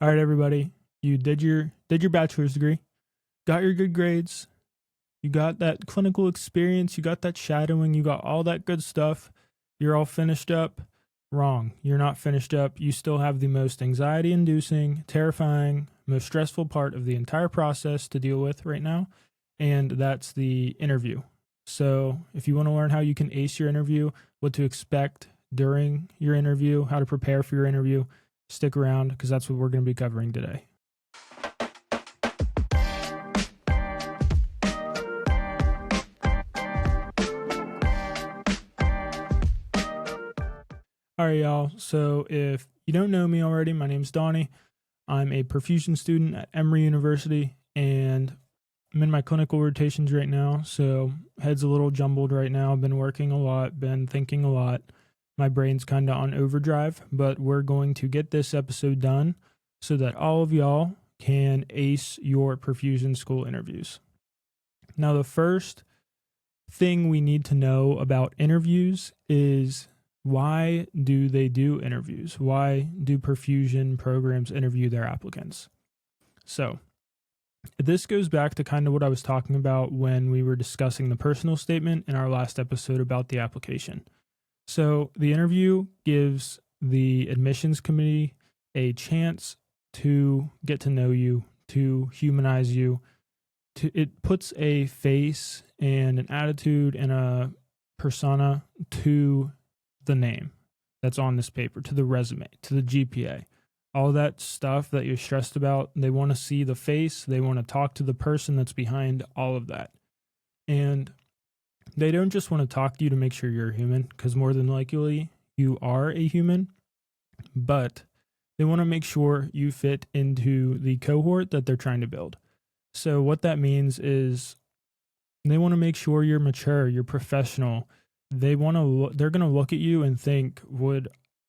All right, everybody. You did your bachelor's degree, got your good grades, you got that clinical experience, you got that shadowing, you got all that good stuff. You're all finished up. Wrong. You're not finished up. You still have the most anxiety inducing, terrifying, most stressful part of the entire process to deal with right now, and that's the interview. So, if you want to learn how you can ace your interview, what to expect during your interview, how to prepare for your interview, stick around because that's what we're going to be covering today. All right, y'all. So if you don't know me already, my name's Donnie. I'm a perfusion student at Emory University, and I'm in my clinical rotations right now. So head's a little jumbled right now. I've been working a lot, been thinking a lot. My brain's kind of on overdrive, but we're going to get this episode done so that all of y'all can ace your perfusion school interviews. Now, the first thing we need to know about interviews is, why do they do interviews? Why do perfusion programs interview their applicants? So, this goes back to kind of what I was talking about when we were discussing the personal statement in our last episode about the application. So, the interview gives the admissions committee a chance to get to know you, to humanize you. It puts a face and an attitude and a persona to the name that's on this paper, to the resume, to the GPA, all that stuff that you're stressed about. They want to see the face. They want to talk to the person that's behind all of that. And they don't just want to talk to you to make sure you're a human, because more than likely you are a human, but they want to make sure you fit into the cohort that they're trying to build. So what that means is they want to make sure you're mature, you're professional. They're going to look at you and think,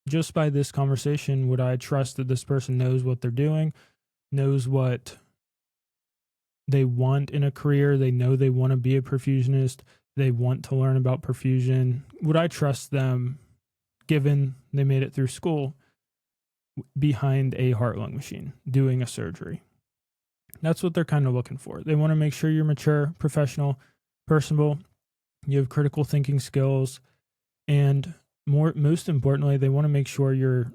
just by this conversation, would I trust that this person knows what they're doing, knows what they want in a career? They know they want to be a perfusionist. They want to learn about perfusion. Would I trust them, given they made it through school, behind a heart-lung machine doing a surgery? That's what they're kind of looking for. They want to make sure you're mature, professional, personable, you have critical thinking skills, and most importantly, they want to make sure you're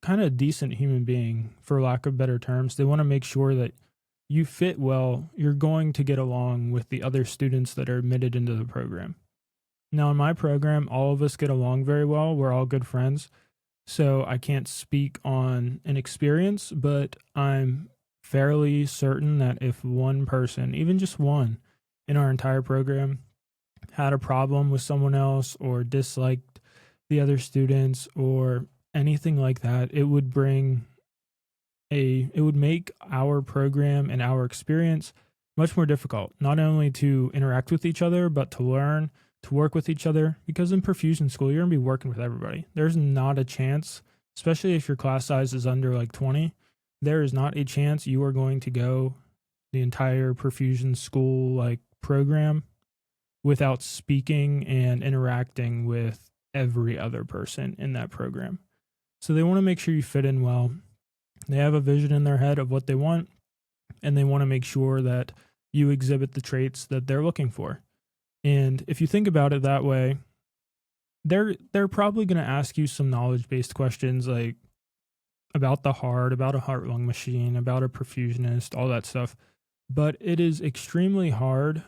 kind of a decent human being, for lack of better terms. They want to make sure that you fit well, you're going to get along with the other students that are admitted into the program. Now, in my program, all of us get along very well. We're all good friends. So I can't speak on an experience, but I'm fairly certain that if one person, even just one, in our entire program had a problem with someone else or disliked the other students or anything like that, it would make our program and our experience much more difficult, not only to interact with each other, but to learn, to work with each other. Because in perfusion school, you're going to be working with everybody. There's not a chance, especially if your class size is under like 20, there is not a chance you are going to go the entire perfusion school like program without speaking and interacting with every other person in that program. So they want to make sure you fit in well. They have a vision in their head of what they want, and they want to make sure that you exhibit the traits that they're looking for. And if you think about it that way, they're probably going to ask you some knowledge-based questions like about the heart, about a heart-lung machine, about a perfusionist, all that stuff. But it is extremely hard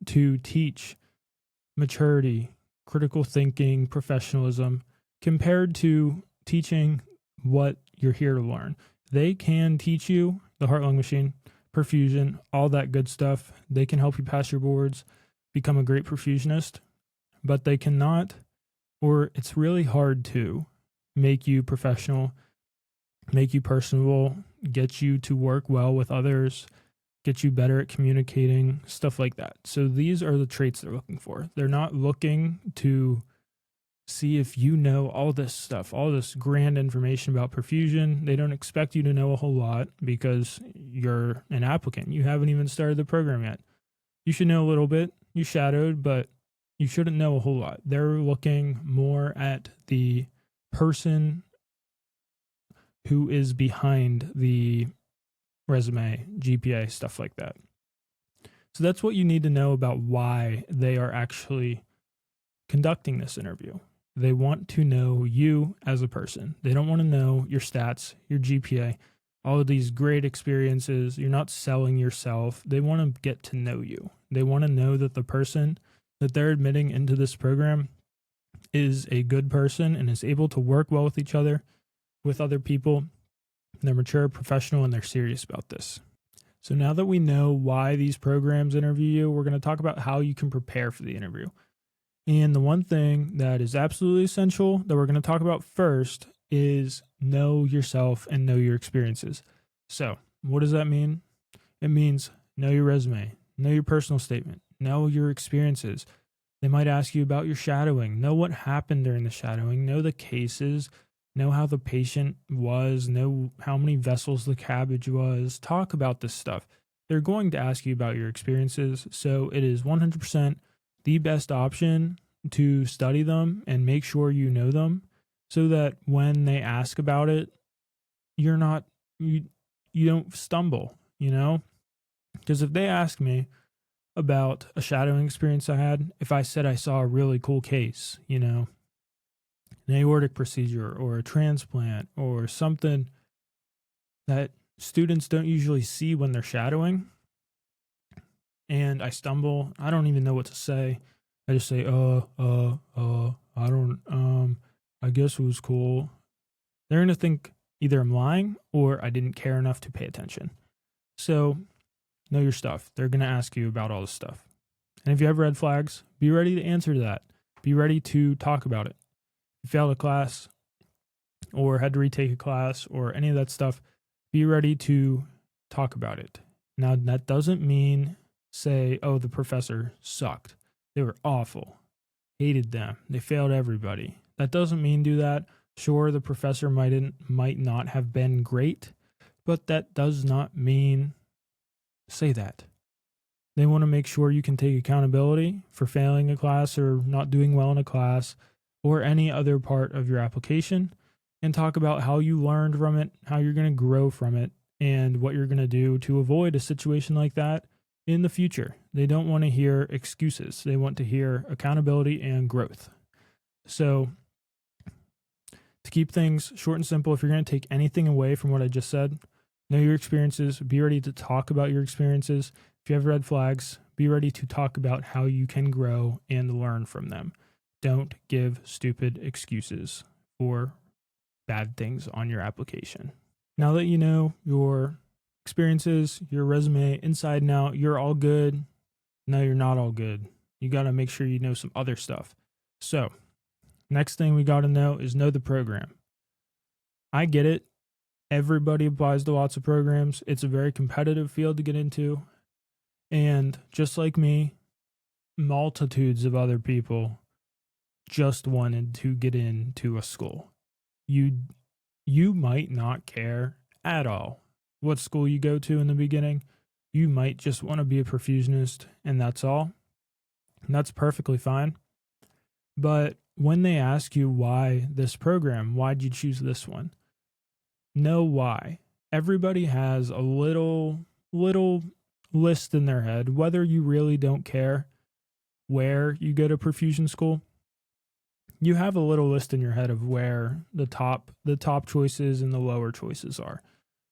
to teach maturity, critical thinking, professionalism, compared to teaching what you're here to learn. They can teach you the heart-lung machine, perfusion, all that good stuff. They can help you pass your boards, become a great perfusionist, but they cannot, or it's really hard to make you professional, make you personable, get you to work well with others, get you better at communicating, stuff like that. So these are the traits they're looking for. They're not looking to see if you know all this stuff, all this grand information about perfusion. They don't expect you to know a whole lot because you're an applicant. You haven't even started the program yet. You should know a little bit. You shadowed, but you shouldn't know a whole lot. They're looking more at the person who is behind the resume, GPA, stuff like that. So that's what you need to know about why they are actually conducting this interview. They want to know you as a person. They don't want to know your stats, your GPA, all of these great experiences. You're not selling yourself. They want to get to know you. They want to know that the person that they're admitting into this program is a good person and is able to work well with each other, with other people. They're mature, professional, and they're serious about this. So now that we know why these programs interview you, we're going to talk about how you can prepare for the interview. And the one thing that is absolutely essential that we're going to talk about first is know yourself and know your experiences. So what does that mean? It means know your resume, know your personal statement, know your experiences. They might ask you about your shadowing, know what happened during the shadowing, know the cases, know how the patient was, know how many vessels the cabbage was. Talk about this stuff. They're going to ask you about your experiences, so it is 100% the best option to study them and make sure you know them so that when they ask about it, you don't stumble, Because if they ask me about a shadowing experience I had, if I said I saw a really cool case, an aortic procedure or a transplant or something that students don't usually see when they're shadowing, and I stumble, I don't even know what to say. I just say, I guess it was cool. They're going to think either I'm lying or I didn't care enough to pay attention. So know your stuff. They're going to ask you about all this stuff. And if you have red flags, be ready to answer that. Be ready to talk about it. If you failed a class or had to retake a class or any of that stuff, be ready to talk about it. Now, that doesn't mean say, oh, the professor sucked. They were awful. Hated them. They failed everybody. That doesn't mean do that. Sure, the professor might not have been great, but that does not mean say that. They want to make sure you can take accountability for failing a class or not doing well in a class or any other part of your application, and talk about how you learned from it, how you're going to grow from it, and what you're going to do to avoid a situation like that in the future. They don't want to hear excuses. They want to hear accountability and growth. So to keep things short and simple, if you're going to take anything away from what I just said, know your experiences, be ready to talk about your experiences. If you have red flags, be ready to talk about how you can grow and learn from them. Don't give stupid excuses for bad things on your application. Now that you know your experiences, your resume, inside and out, you're all good. No, you're not all good. You got to make sure you know some other stuff. So, next thing we got to know is know the program. I get it. Everybody applies to lots of programs. It's a very competitive field to get into. And just like me, multitudes of other people just wanted to get into a school. You might not care at all what school you go to in the beginning. You might just want to be a perfusionist, and that's all. And that's perfectly fine. But when they ask you why this program, why'd you choose this one? Know why. Everybody has a little list in their head, whether you really don't care where you go to perfusion school. You have a little list in your head of where the top choices and the lower choices are.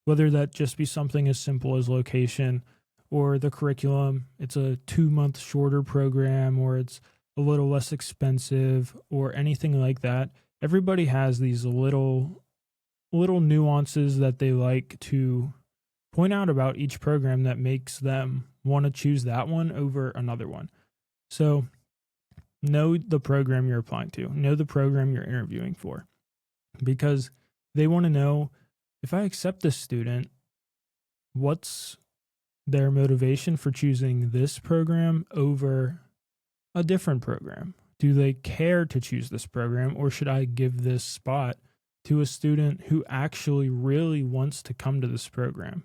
Whether that just be something as simple as location or the curriculum, it's a 2-month shorter program, or it's a little less expensive, or anything like that. Everybody has these little nuances that they like to point out about each program that makes them want to choose that one over another one. So know the program you're applying to. Know the program you're interviewing for. Because they want to know, if I accept this student, what's their motivation for choosing this program over a different program? Do they care to choose this program, or should I give this spot to a student who actually really wants to come to this program?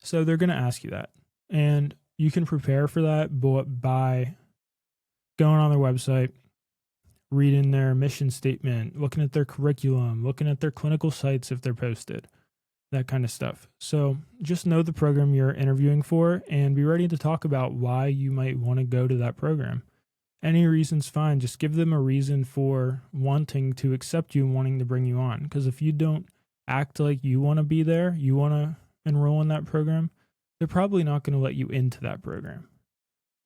So they're going to ask you that, and you can prepare for that by going on their website, reading their mission statement, looking at their curriculum, looking at their clinical sites if they're posted, that kind of stuff. So just know the program you're interviewing for and be ready to talk about why you might want to go to that program. Any reason's fine. Just give them a reason for wanting to accept you and wanting to bring you on. Because if you don't act like you want to be there, you want to enroll in that program, they're probably not going to let you into that program.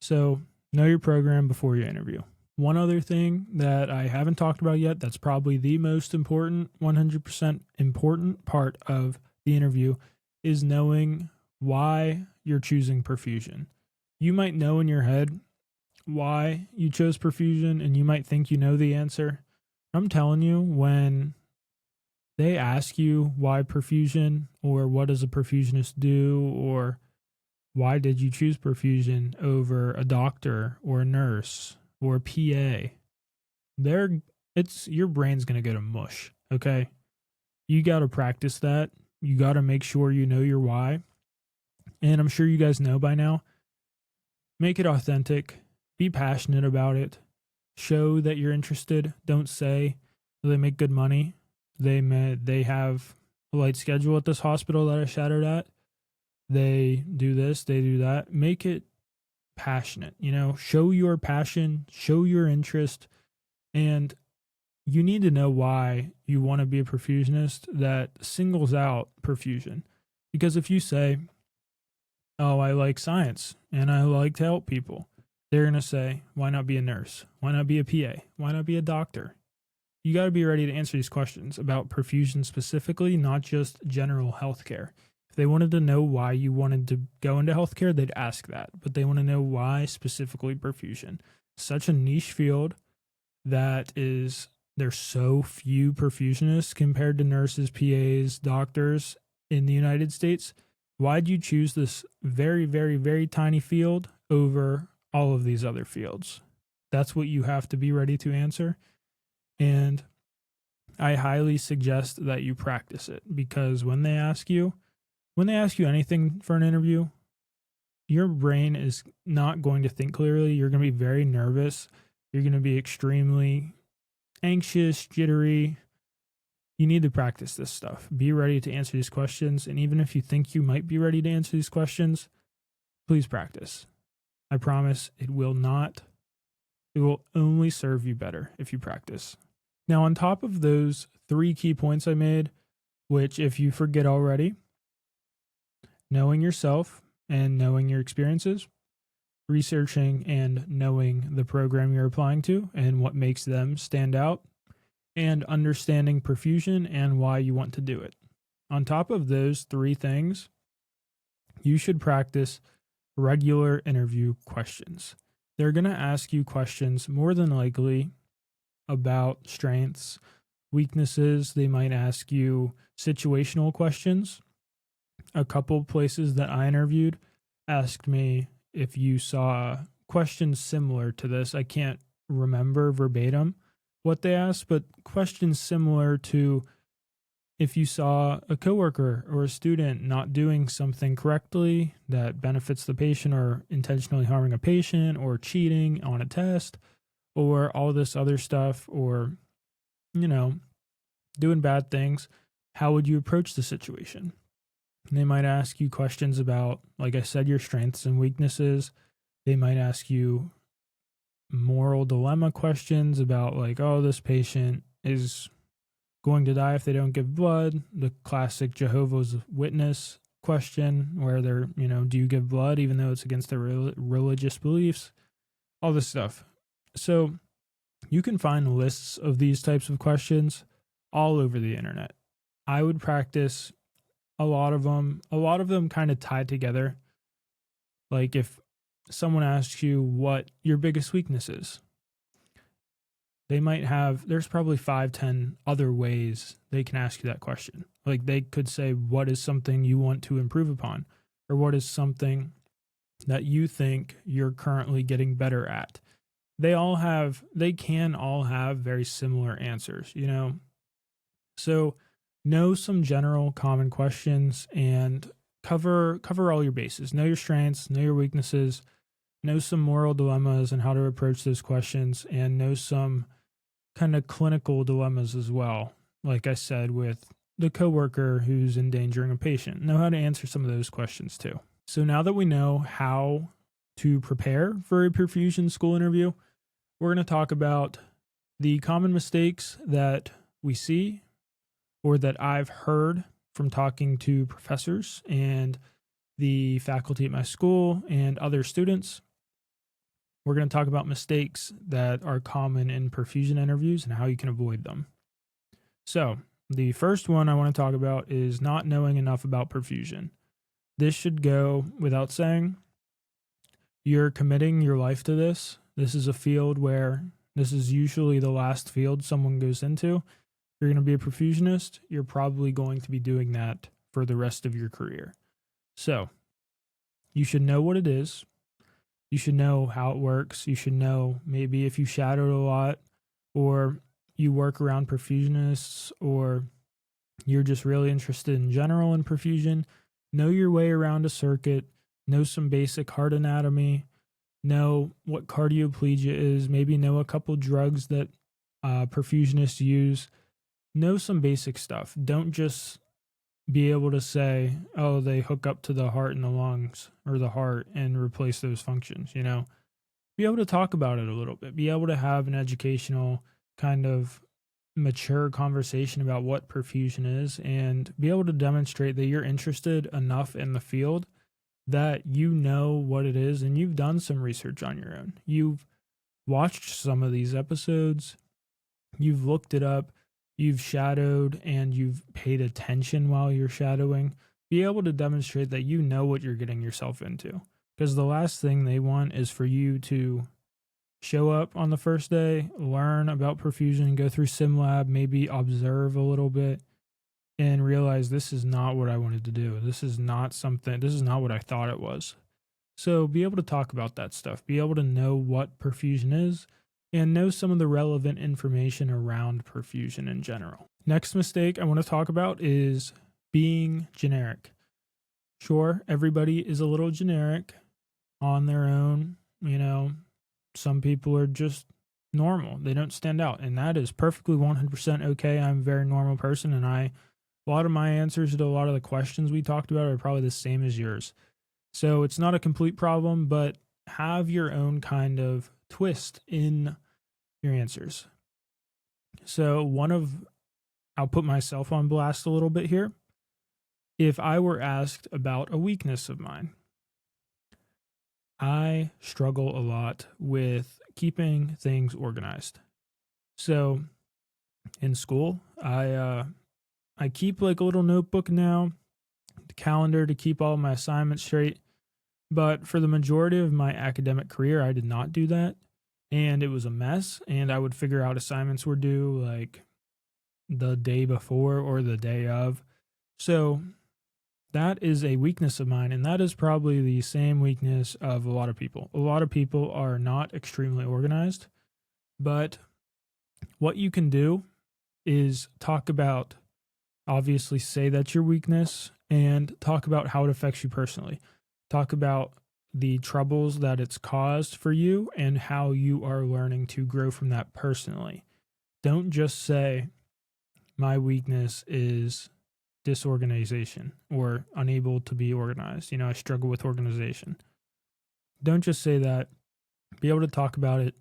So know your program before you interview. One other thing that I haven't talked about yet, that's probably the most important, 100% important part of the interview, is knowing why you're choosing perfusion. You might know in your head why you chose perfusion and you might think you know the answer. I'm telling you, when they ask you why perfusion or what does a perfusionist do or why did you choose perfusion over a doctor or a nurse or a PA, your brain's going to go to mush, okay? You got to practice that. You got to make sure you know your why. And I'm sure you guys know by now. Make it authentic. Be passionate about it. Show that you're interested. Don't say they make good money. They have a light schedule at this hospital that I shadowed at. They do this, they do that. Make it passionate, show your passion, show your interest, and you need to know why you want to be a perfusionist that singles out perfusion. Because if you say, oh, I like science and I like to help people, they're going to say, why not be a nurse? Why not be a PA? Why not be a doctor? You got to be ready to answer these questions about perfusion specifically, not just general healthcare. If they wanted to know why you wanted to go into healthcare, they'd ask that. But they want to know why specifically perfusion. Such a niche field that there's so few perfusionists compared to nurses, PAs, doctors in the United States. Why'd you choose this very, very, very tiny field over all of these other fields? That's what you have to be ready to answer. And I highly suggest that you practice it, because when they ask you anything for an interview, your brain is not going to think clearly. You're going to be very nervous. You're going to be extremely anxious, jittery. You need to practice this stuff. Be ready to answer these questions. And even if you think you might be ready to answer these questions, please practice. I promise it will only serve you better if you practice. Now, on top of those 3 key points I made, which if you forget already, knowing yourself and knowing your experiences, researching and knowing the program you're applying to and what makes them stand out, and understanding perfusion and why you want to do it. On top of those 3 things, you should practice regular interview questions. They're going to ask you questions more than likely about strengths, weaknesses. They might ask you situational questions. A couple places that I interviewed asked me if you saw questions similar to this. I can't remember verbatim what they asked, but questions similar to if you saw a coworker or a student not doing something correctly that benefits the patient, or intentionally harming a patient, or cheating on a test, or all this other stuff, or, doing bad things, how would you approach the situation? They might ask you questions about, like I said, your strengths and weaknesses. They might ask you moral dilemma questions about, like, oh, this patient is going to die if they don't give blood. The classic Jehovah's Witness question where they're, do you give blood even though it's against their religious beliefs? All this stuff. So you can find lists of these types of questions all over the internet. I would practice a lot of them kind of tied together. Like if someone asks you what your biggest weakness is, there's probably 5-10 other ways they can ask you that question. Like they could say, what is something you want to improve upon? Or what is something that you think you're currently getting better at? They can all have very similar answers, So know some general common questions and cover all your bases. Know your strengths, know your weaknesses, know some moral dilemmas and how to approach those questions, and know some kind of clinical dilemmas as well. Like I said, with the coworker who's endangering a patient, know how to answer some of those questions too. So now that we know how to prepare for a perfusion school interview, we're going to talk about the common mistakes that we see or that I've heard from talking to professors and the faculty at my school and other students. We're going to talk about mistakes that are common in perfusion interviews and how you can avoid them. So, the first one I want to talk about is not knowing enough about perfusion. This should go without saying. You're committing your life to this. This is a field where this is usually the last field someone goes into. If you're going to be a perfusionist, you're probably going to be doing that for the rest of your career. So, you should know what it is. You should know how it works. You should know maybe if you shadowed a lot, or you work around perfusionists, or you're just really interested in general in perfusion. Know your way around a circuit. Know some basic heart anatomy. Know what cardioplegia is. Maybe know a couple drugs that perfusionists use. Know some basic stuff. Don't just be able to say, oh, they hook up to the heart and the lungs or the heart and replace those functions, Be able to talk about it a little bit. Be able to have an educational kind of mature conversation about what perfusion is and be able to demonstrate that you're interested enough in the field that you know what it is and you've done some research on your own. You've watched some of these episodes, you've looked it up, you've shadowed, and you've paid attention while you're shadowing. Be able to demonstrate that you know what you're getting yourself into. Because the last thing they want is for you to show up on the first day, learn about perfusion, go through SimLab, maybe observe a little bit, and realize this is not what I wanted to do. This is not what I thought it was. So be able to talk about that stuff. Be able to know what perfusion is and know some of the relevant information around perfusion in general. Next mistake I want to talk about is being generic. Sure, everybody is a little generic on their own. Some people are just normal. They don't stand out, and that is perfectly 100% okay. I'm a very normal person, and a lot of my answers to a lot of the questions we talked about are probably the same as yours. So it's not a complete problem, but have your own kind of twist in your answers. So I'll put myself on blast a little bit here. If I were asked about a weakness of mine, I struggle a lot with keeping things organized. So in school, I keep like a little notebook now, the calendar to keep all my assignments straight. But for the majority of my academic career, I did not do that. And it was a mess. And I would figure out assignments were due like the day before or the day of. So that is a weakness of mine. And that is probably the same weakness of a lot of people. A lot of people are not extremely organized. But what you can do is obviously say that's your weakness and talk about how it affects you personally. Talk about the troubles that it's caused for you and how you are learning to grow from that personally. Don't just say, my weakness is disorganization or unable to be organized. I struggle with organization. Don't just say that. Be able to talk about it.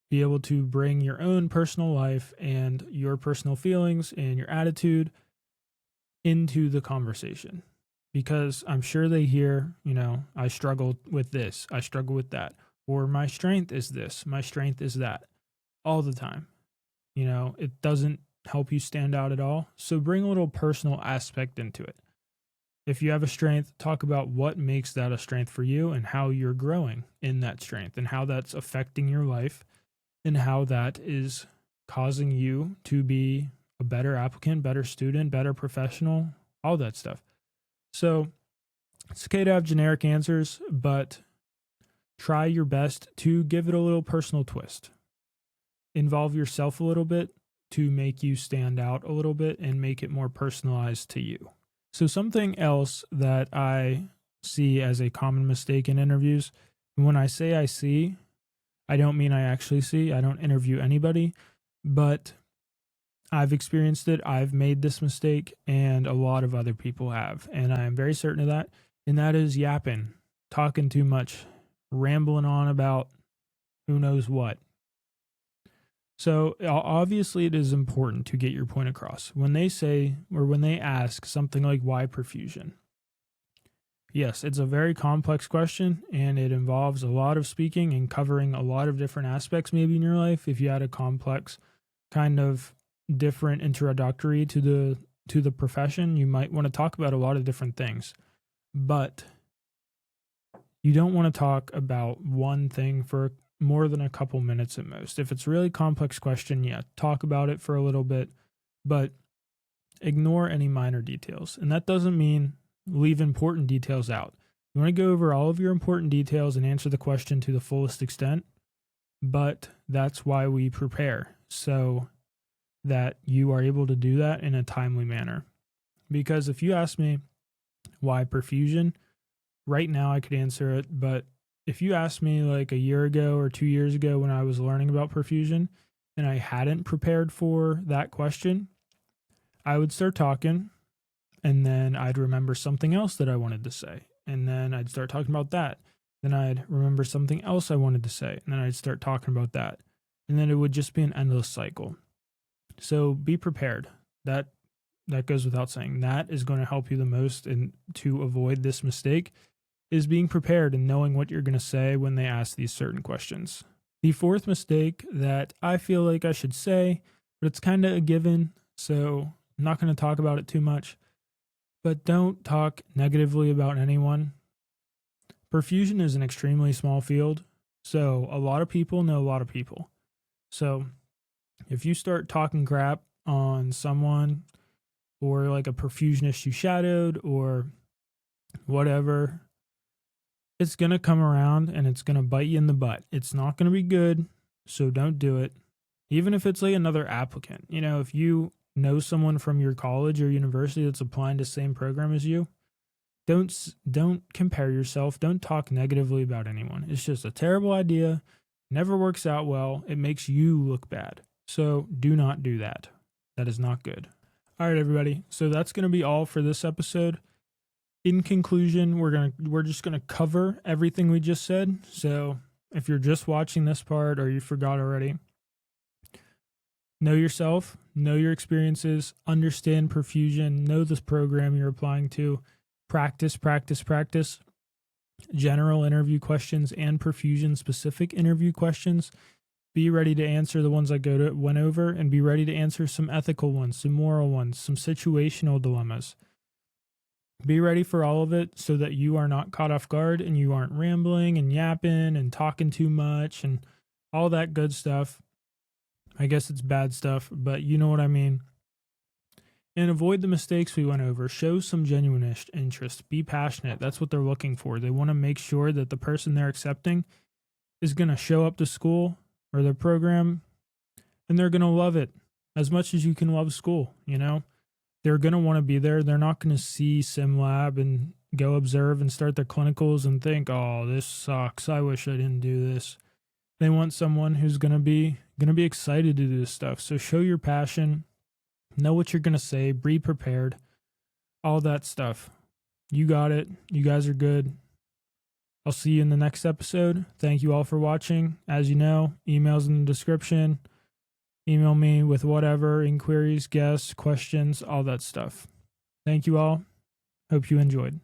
Be able to bring your own personal life and your personal feelings and your attitude into the conversation. Because I'm sure they hear, I struggle with this, I struggle with that, or my strength is this, my strength is that, all the time. It doesn't help you stand out at all. So bring a little personal aspect into it. If you have a strength, talk about what makes that a strength for you and how you're growing in that strength and how that's affecting your life and how that is causing you to be a better applicant, better student, better professional, all that stuff. So it's okay to have generic answers, but try your best to give it a little personal twist. Involve yourself a little bit to make you stand out a little bit and make it more personalized to you. So something else that I see as a common mistake in interviews, and when I say I see, I don't mean I actually see. I don't interview anybody. but I've experienced it. I've made this mistake, and a lot of other people have. And I am very certain of that. And that is yapping, talking too much, rambling on about who knows what. So obviously, it is important to get your point across. When they say, or when they ask something like, why perfusion? Yes, it's a very complex question, and it involves a lot of speaking and covering a lot of different aspects maybe in your life. If you had a complex kind of different introductory to the profession, you might want to talk about a lot of different things. But you don't want to talk about one thing for more than a couple minutes at most. If it's a really complex question, yeah, talk about it for a little bit, but ignore any minor details. And that doesn't mean leave important details out. You want to go over all of your important details and answer the question to the fullest extent, but that's why we prepare, so that you are able to do that in a timely manner. Because if you ask me why perfusion, right now I could answer it, but if you asked me like a year ago or 2 years ago when I was learning about perfusion and I hadn't prepared for that question, I would start talking and then I'd remember something else that I wanted to say. And then I'd start talking about that. Then I'd remember something else I wanted to say. And then I'd start talking about that. And then it would just be an endless cycle. So be prepared. That goes without saying. That is going to help you the most, and to avoid this mistake is being prepared and knowing what you're going to say when they ask these certain questions. The fourth mistake that I feel like I should say, but it's kind of a given, so I'm not going to talk about it too much, but don't talk negatively about anyone. Perfusion is an extremely small field, so a lot of people know a lot of people. So if you start talking crap on someone, or like a perfusionist you shadowed or whatever, it's going to come around and it's going to bite you in the butt. It's not going to be good, so don't do it. Even if it's like another applicant. You know, if you know someone from your college or university that's applying to the same program as you, don't compare yourself. Don't talk negatively about anyone. It's just a terrible idea. Never works out well. It makes you look bad. So do not do that. That is not good. All right, everybody. So that's going to be all for this episode. In conclusion, we're just gonna cover everything we just said. So if you're just watching this part or you forgot already, know yourself, know your experiences, understand perfusion, know this program you're applying to, practice. General interview questions and perfusion specific interview questions. Be ready to answer the ones I went over, and be ready to answer some ethical ones, some moral ones, some situational dilemmas. Be ready for all of it so that you are not caught off guard and you aren't rambling and yapping and talking too much and all that good stuff. I guess it's bad stuff, but you know what I mean. And avoid the mistakes we went over. Show some genuine interest. Be passionate. That's what they're looking for. They want to make sure that the person they're accepting is going to show up to school or their program, and they're going to love it as much as you can love school, you know? They're going to want to be there. They're not going to see SimLab and go observe and start their clinicals and think, oh, this sucks. I wish I didn't do this. They want someone who's going to be excited to do this stuff. So show your passion. Know what you're going to say. Be prepared. All that stuff. You got it. You guys are good. I'll see you in the next episode. Thank you all for watching. As you know, email's in the description. Email me with whatever, inquiries, guests, questions, all that stuff. Thank you all. Hope you enjoyed.